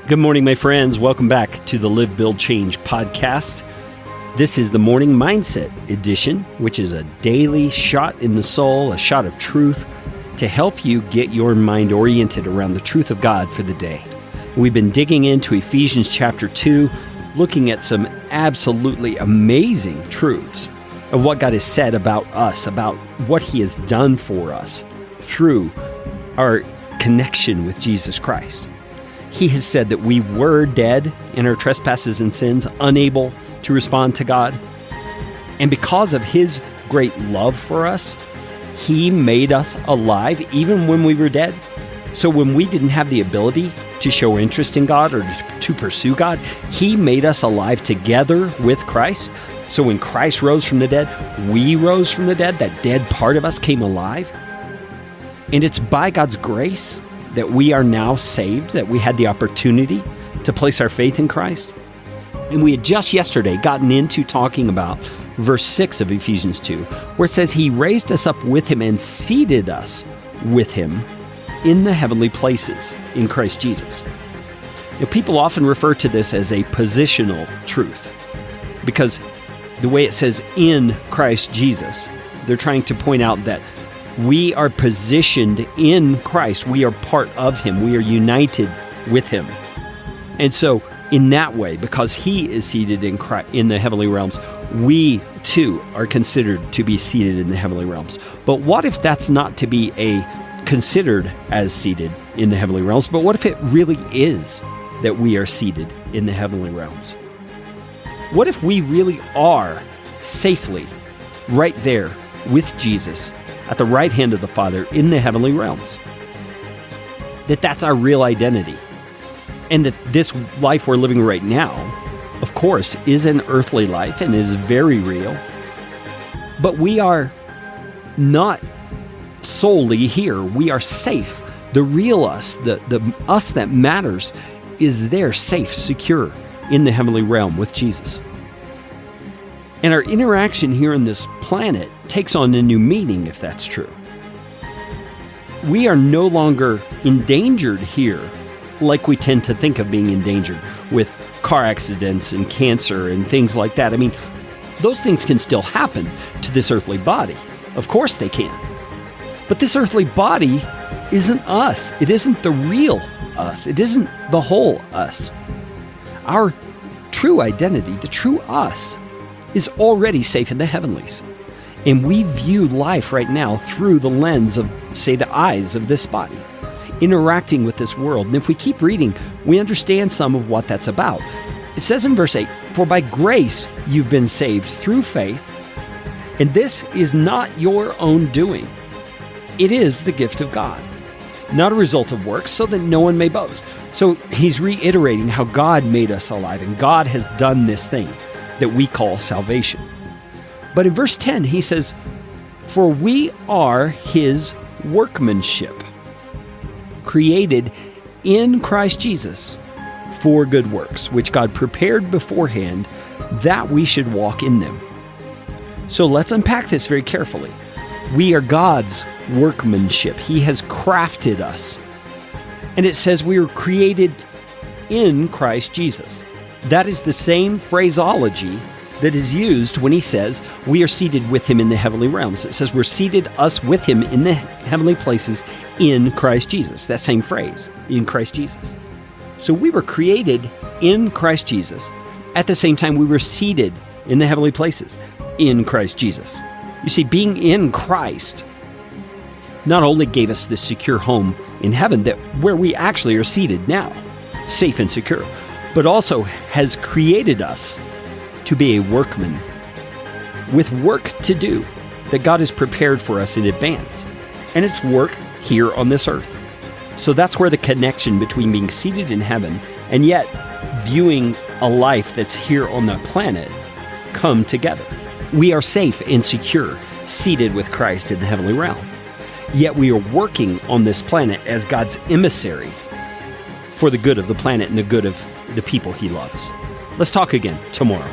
Good morning, my friends. Welcome back to the Live, Build, Change podcast. This is the Morning Mindset Edition, which is a daily shot in the soul, a shot of truth to help you get your mind oriented around the truth of God for the day. We've been digging into Ephesians chapter 2, looking at some absolutely amazing truths of what God has said about us, about what He has done for us through our connection with Jesus Christ. He has said that we were dead in our trespasses and sins, unable to respond to God. And because of His great love for us, He made us alive even when we were dead. So when we didn't have the ability to show interest in God or to pursue God, He made us alive together with Christ. So when Christ rose from the dead, we rose from the dead. That dead part of us came alive. And it's by God's grace that we are now saved, that we had the opportunity to place our faith in Christ. And we had just yesterday gotten into talking about verse 6 of Ephesians 2, where it says He raised us up with Him and seated us with Him in the heavenly places in Christ Jesus. Now, people often refer to this as a positional truth because the way it says in Christ Jesus, they're trying to point out that we are positioned in Christ. We are part of Him. We are united with Him. And so in that way, because He is seated in Christ, in the heavenly realms, we too are considered to be seated in the heavenly realms. But what if that's not to be considered as seated in the heavenly realms? But what if it really is that we are seated in the heavenly realms? What if we really are safely right there with Jesus at the right hand of the Father in the heavenly realms? That's our real identity. And that this life we're living right now, of course, is an earthly life and is very real. But we are not solely here. We are safe. The real us, the us that matters, is there, safe, secure in the heavenly realm with Jesus. And our interaction here on this planet takes on a new meaning if that's true. We are no longer endangered here like we tend to think of being endangered with car accidents and cancer and things like that. I mean, those things can still happen to this earthly body. Of course they can. But this earthly body isn't us. It isn't the real us. It isn't the whole us. Our true identity, the true us, is already safe in the heavenlies. And we view life right now through the lens of, say, the eyes of this body, interacting with this world. And if we keep reading, we understand some of what that's about. It says in verse 8, "For by grace you've been saved through faith, and this is not your own doing. It is the gift of God, not a result of works, so that no one may boast." So he's reiterating how God made us alive, and God has done this thing that we call salvation. But in verse 10, he says, "For we are His workmanship, created in Christ Jesus for good works, which God prepared beforehand that we should walk in them." So let's unpack this very carefully. We are God's workmanship. He has crafted us. And it says we were created in Christ Jesus. That is the same phraseology that is used when he says we are seated with Him in the heavenly realms. It says we're seated us with Him in the heavenly places in Christ Jesus. That same phrase, in Christ Jesus. So we were created in Christ Jesus. At the same time, we were seated in the heavenly places in Christ Jesus. You see, being in Christ not only gave us this secure home in heaven, that where we actually are seated now, safe and secure, but also has created us to be a workman with work to do that God has prepared for us in advance. And it's work here on this earth. So that's where the connection between being seated in heaven and yet viewing a life that's here on the planet come together. We are safe and secure, seated with Christ in the heavenly realm. Yet we are working on this planet as God's emissary for the good of the planet and the good of the people He loves. Let's talk again tomorrow.